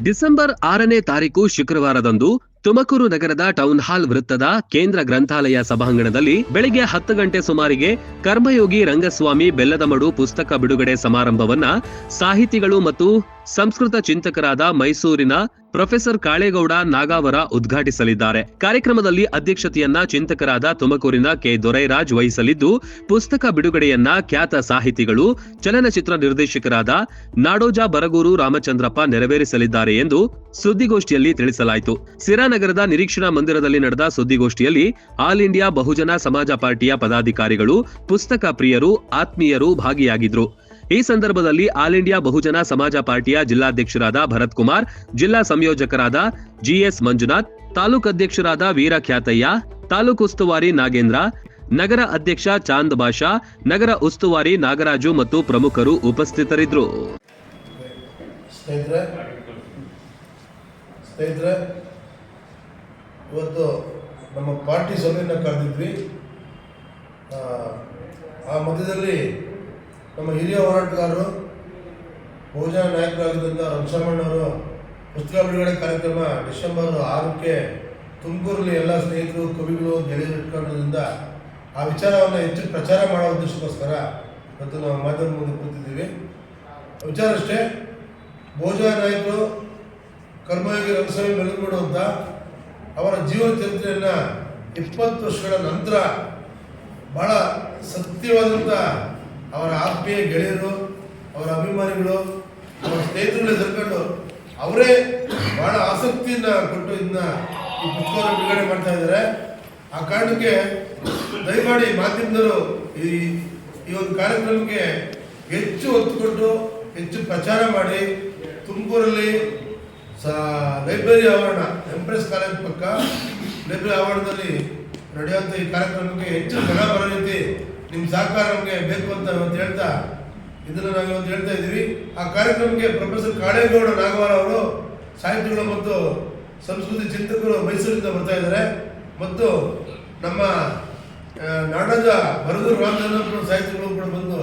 December 6ನೇ ತಾರೀಕು ಶುಕ್ರವಾರದಂದು ತುಮಕೂರು ನಗರದ ಟೌನ್ ಹಾಲ್ ವೃತ್ತದ ಕೇಂದ್ರ ಗ್ರಂಥಾಲಯ ಸಭಾಂಗಣದಲ್ಲಿ ಬೆಳಗ್ಗೆ 10 ಗಂಟೆ ಸುಮಾರಿಗೆ ಕರ್ಮಯೋಗಿ ರಂಗಸ್ವಾಮಿ ಬೆಲ್ಲದಮಡು ಪುಸ್ತಕ ಬಿಡುಗಡೆ ಸಮಾರಂಭವನ್ನ ಸಾಹಿತಿಗಳು ಮತ್ತು ಸಂಸ್ಕೃತ ಚಿಂತಕರಾದ ಮೈಸೂರಿನ ಪ್ರೊಫೆಸರ್ ಕಾಳೇಗೌಡ ನಾಗಾವರ ಉದ್ಘಾಟಿಸಲಿದ್ದಾರೆ. ಕಾರ್ಯಕ್ರಮದಲ್ಲಿ ಅಧ್ಯಕ್ಷತೆಯನ್ನ ಚಿಂತಕರಾದ ತುಮಕೂರಿನ ಕೆ ದೊರೈರಾಜ್ ವಹಿಸಲಿದ್ದು, ಪುಸ್ತಕ ಬಿಡುಗಡೆಯನ್ನ ಖ್ಯಾತ ಸಾಹಿತಿಗಳು, ಚಲನಚಿತ್ರ ನಿರ್ದೇಶಕರಾದ ನಾಡೋಜ ಬರಗೂರು ರಾಮಚಂದ್ರಪ್ಪ ನೆರವೇರಿಸಲಿದ್ದಾರೆ ಎಂದು ಸುದ್ದಿಗೋಷ್ಠಿಯಲ್ಲಿ ತಿಳಿಸಲಾಯಿತು. ಸಿರಾನಗರದ ನಿರೀಕ್ಷಣಾ ಮಂದಿರದಲ್ಲಿ ನಡೆದ ಸುದ್ದಿಗೋಷ್ಠಿಯಲ್ಲಿ ಆಲ್ ಇಂಡಿಯಾ ಬಹುಜನ ಸಮಾಜ ಪಾರ್ಟಿಯ ಪದಾಧಿಕಾರಿಗಳು, ಪುಸ್ತಕ ಪ್ರಿಯರು, ಆತ್ಮೀಯರು ಭಾಗಿಯಾಗಿದ್ರು. ಈ ಸಂದರ್ಭದಲ್ಲಿ ಆಲ್ ಇಂಡಿಯಾ ಬಹುಜನ ಸಮಾಜ ಪಾರ್ಟಿಯ ಜಿಲ್ಲಾಧ್ಯಕ್ಷರಾದ ಭರತ್ ಕುಮಾರ್, ಜಿಲ್ಲಾ ಸಂಯೋಜಕರಾದ ಜಿಎಸ್ ಮಂಜುನಾಥ್, ತಾಲೂಕು ಅಧ್ಯಕ್ಷರಾದ ವೀರ ಖ್ಯಾತಯ್ಯ, ತಾಲೂಕು ಉಸ್ತುವಾರಿ ನಾಗೇಂದ್ರ, ನಗರ ಅಧ್ಯಕ್ಷ ಚಾಂದ್ ಬಾಷಾ, ನಗರ ಉಸ್ತುವಾರಿ ನಾಗರಾಜು ಮತ್ತು ಪ್ರಮುಖರು ಉಪಸ್ಥಿತರಿದ್ದರು. ಸ್ನೇಹಿತರೆ, ಇವತ್ತು ನಮ್ಮ ಪಾರ್ಟಿ ಸಭೆಯನ್ನು ಕರೆದಿದ್ವಿ. ಆ ಮಧ್ಯದಲ್ಲಿ ನಮ್ಮ ಹಿರಿಯ ಹೋರಾಟಗಾರರು, ಬಹುಜನ ನಾಯಕರಾಗಿದ್ದಂಥ ರಂಗಸ್ವಾಮಣ್ಣವರು ಪುಸ್ತಕ ಬಿಡುಗಡೆ ಕಾರ್ಯಕ್ರಮ ಡಿಸೆಂಬರ್ 6ಕ್ಕೆ ತುಮಕೂರಲ್ಲಿ ಎಲ್ಲ ಸ್ನೇಹಿತರು, ಕವಿಗಳು, ಗೆಳೆಯರು ಇಟ್ಕೊಳ್ಳೋದ್ರಿಂದ ಆ ವಿಚಾರವನ್ನು ಹೆಚ್ಚು ಪ್ರಚಾರ ಮಾಡೋ ಉದ್ದೇಶಕ್ಕೋಸ್ಕರ ಇವತ್ತು ನಾವು ಮಾಧ್ಯಮ ಮುಂದೆ ಕೂತಿದ್ದೀವಿ. ವಿಚಾರ ಅಷ್ಟೇ, ಬಹುಜನ ನಾಯಕರು ಕರ್ಮಯೋಗಿ ರಂಗಸ್ವಾಮಿ ಬೆಲ್ಲದಮಡು ಅಂತ ಅವರ ಜೀವನ ಚರಿತ್ರೆಯನ್ನು 20 ವರ್ಷಗಳ ನಂತರ ಬಹಳ ಸತ್ಯವಾದಂಥ ಅವರ ಆತ್ಮೀಯ ಗೆಳೆಯರು, ಅವರ ಅಭಿಮಾನಿಗಳು, ಅವರ ಸ್ನೇಹಿತರುಗಳೇ ಸೇರ್ಕೊಂಡು ಅವರೇ ಬಹಳ ಆಸಕ್ತಿಯಿಂದ ಕೊಟ್ಟು ಇದನ್ನ ಈ ಪುಸ್ತಕವನ್ನು ಬಿಡುಗಡೆ ಮಾಡ್ತಾ ಇದ್ದಾರೆ. ಆ ಕಾರಣಕ್ಕೆ ದಯಮಾಡಿ ಮಾಧ್ಯಮದವರು ಈ ಒಂದು ಕಾರ್ಯಕ್ರಮಕ್ಕೆ ಹೆಚ್ಚು ಒತ್ತು ಕೊಟ್ಟು ಹೆಚ್ಚು ಪ್ರಚಾರ ಮಾಡಿ, ತುಮಕೂರಲ್ಲಿ ಲೈಬ್ರರಿ ಆವರಣ, ಎಂಪ್ರೆಸ್ ಕಾಲೇಜ್ ಪಕ್ಕ ಲೈಬ್ರರಿ ಆವರಣದಲ್ಲಿ ನಡೆಯುವಂಥ ಈ ಕಾರ್ಯಕ್ರಮಕ್ಕೆ ಹೆಚ್ಚು ಜನ ಬರೋ ರೀತಿ ನಿಮ್ಮ ಸಹಕಾರ ನಮಗೆ ಬೇಕು ಅಂತ ಇವತ್ತು ಹೇಳ್ತಾ ಇದನ್ನು ನಾವು ಇವತ್ತು ಹೇಳ್ತಾ ಇದ್ದೀವಿ. ಆ ಕಾರ್ಯಕ್ರಮಕ್ಕೆ ಪ್ರೊಫೆಸರ್ ಕಾಳೇಗೌಡ ನಾಗವಾರ ಅವರು ಸಾಹಿತಿಗಳು ಮತ್ತು ಸಂಸ್ಕೃತಿ ಚಿಂತಕರು ಮೈಸೂರಿಂದ ಬರ್ತಾ ಇದ್ದಾರೆ. ಮತ್ತು ನಮ್ಮ ನಾಡೋಜ ಬರಗೂರು ರಾಮಚಂದ್ರಪ್ಪ ಸಾಹಿತಿಗಳು ಕೂಡ ಬಂದು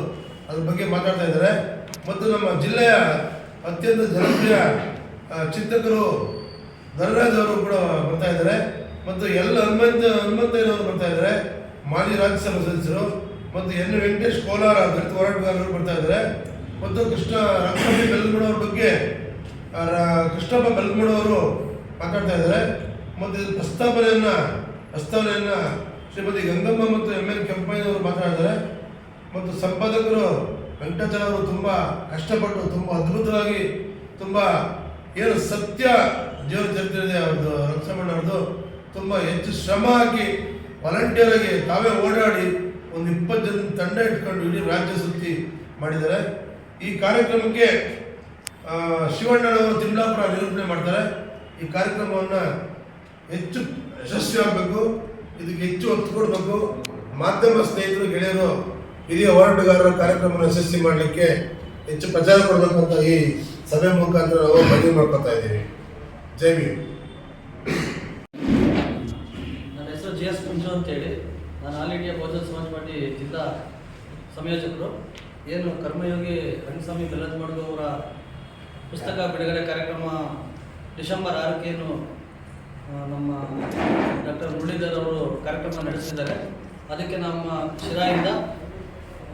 ಅದ್ರ ಬಗ್ಗೆ ಮಾತಾಡ್ತಾ ಇದ್ದಾರೆ. ಮತ್ತು ನಮ್ಮ ಜಿಲ್ಲೆಯ ಅತ್ಯಂತ ಜನಪ್ರಿಯ ಚಿಂತಕರು ಧನರಾಜ್ ಅವರು ಕೂಡ ಬರ್ತಾ ಇದ್ದಾರೆ. ಮತ್ತು ಎಲ್ಲ ಹನುಮಂತಯ್ಯನವರು ಬರ್ತಾ ಇದ್ದಾರೆ, ಮಾಜಿ ರಾಜ್ಯಸಭಾ ಸದಸ್ಯರು. ಮತ್ತು ಎನ್ ವೆಂಕಟೇಶ್ ಕೋಲಾರ ದಲಿತ ಹೋರಾಟಗಾರರು ಬರ್ತಾ ಇದ್ದಾರೆ. ಮತ್ತು ರಂಗಸ್ವಾಮಿ ಬೆಲ್ಲದಮಡು ಅವ್ರ ಬಗ್ಗೆ ಕೃಷ್ಣಪ್ಪ ಬೆಲ್ಲದಮಡು ಅವರು ಮಾತಾಡ್ತಾ ಇದ್ದಾರೆ. ಮತ್ತು ಇದು ಪ್ರಸ್ತಾವನೆಯನ್ನು ಶ್ರೀಮತಿ ಗಂಗಮ್ಮ ಮತ್ತು MN ಕೆಂಪಯ್ಯನವರು ಮಾತಾಡ್ತಾರೆ. ಮತ್ತು ಸಂಪಾದಕರು ವೆಂಕಟಾಚಲ ಅವರು ತುಂಬ ಕಷ್ಟಪಟ್ಟು ತುಂಬ ಅದ್ಭುತವಾಗಿ ತುಂಬ ಏನು ಸತ್ಯ ಜೀವನ ಚರಿತ್ರೆ ಇದೆ ಅವ್ರದ್ದು, ರಂಗಸ್ವಾಮಣ್ಣ ಅವ್ರದ್ದು, ತುಂಬ ಹೆಚ್ಚು ಶ್ರಮ ಹಾಕಿ ವಾಲಂಟಿಯರ್ ಆಗಿ ತಾವೇ ಓಡಾಡಿ ಒಂದು 20 ಜನ ತಂಡ ಇಟ್ಕೊಂಡು ಇಡೀ ರಾಜ್ಯ ಸುತ್ತಿ ಮಾಡಿದ್ದಾರೆ. ಈ ಕಾರ್ಯಕ್ರಮಕ್ಕೆ ಶಿವಣ್ಣನವರು ತಿಮ್ಲಾಪುರ ನಿರೂಪಣೆ ಮಾಡ್ತಾರೆ. ಈ ಕಾರ್ಯಕ್ರಮವನ್ನು ಹೆಚ್ಚು ಯಶಸ್ವಿಯಾಗಬೇಕು, ಇದಕ್ಕೆ ಹೆಚ್ಚು ಒತ್ತು ಕೊಡಬೇಕು. ಮಾಧ್ಯಮ ಸ್ನೇಹಿತರು, ಗೆಳೆಯರು, ಹಿರಿಯ ಹೋರಾಟಗಾರರ ಕಾರ್ಯಕ್ರಮವನ್ನು ಯಶಸ್ವಿ ಮಾಡಲಿಕ್ಕೆ ಹೆಚ್ಚು ಪ್ರಚಾರ ಕೊಡಬೇಕು ಅಂತ ಈ ಸಭೆ ಮುಖಾಂತರ ನಾವು ಮನವಿ ಮಾಡ್ಕೊತಾ ಇದ್ದೀವಿ. ಜೈ ಭೀಮ್. ನನ್ನ ಹೆಸರು GS ಮಂಜು ಅಂತೇಳಿ, ನಾನು ಆಲ್ ಇಂಡಿಯಾ ಬಹುಜನ ಸಮಾಜ ಪಾರ್ಟಿ ಜಿಲ್ಲಾ ಸಂಯೋಜಕರು. ಏನು ಕರ್ಮಯೋಗಿ ರಂಗಸ್ವಾಮಿ ಬೆಲ್ಲದಮಡು ಅವರ ಪುಸ್ತಕ ಬಿಡುಗಡೆ ಕಾರ್ಯಕ್ರಮ ಡಿಸೆಂಬರ್ 6ಕ್ಕೆ ಏನು ನಮ್ಮ ಡಾಕ್ಟರ್ ಮುರಳೀಧರ್ ಅವರು ಕಾರ್ಯಕ್ರಮ ನಡೆಸಿದ್ದಾರೆ. ಅದಕ್ಕೆ ನಮ್ಮ ಶಿರಾಯಿಂದ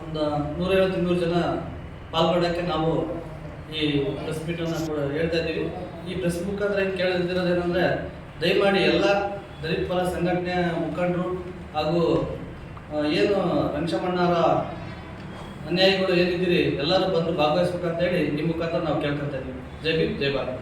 ಒಂದು 150-200 ಜನ ಪಾಲ್ಗೊಳ್ಳೋಕ್ಕೆ ನಾವು ಈ ಪ್ರೆಸ್ ಮೀಟನ್ನು ಕೂಡ ಹೇಳ್ತಾ ಇದ್ದೀವಿ. ಈ ಪ್ರೆಸ್ ಮುಖಾಂತರ ಏನು ಕೇಳಿದಿರೋದೇನೆಂದರೆ, ದಯಮಾಡಿ ಎಲ್ಲ ದಲಿತ ಪರ ಸಂಘಟನೆಯ ಮುಖಂಡರು ಹಾಗೂ ಏನು ರಂಗಸ್ವಾಮಣ್ಣವರ ಅನ್ಯಾಯಿಗಳು ಏನಿದ್ದೀರಿ ಎಲ್ಲರೂ ಬಂದು ಭಾಗವಹಿಸ್ಬೇಕಂತೇಳಿ ನಿಮ್ಮ ಮುಖಾಂತರ ನಾವು ಕೇಳ್ಕೊತಾ ಇದ್ದೀವಿ. ಜೈ ಭೀಮ್, ಜೈ ಭಾರತ್.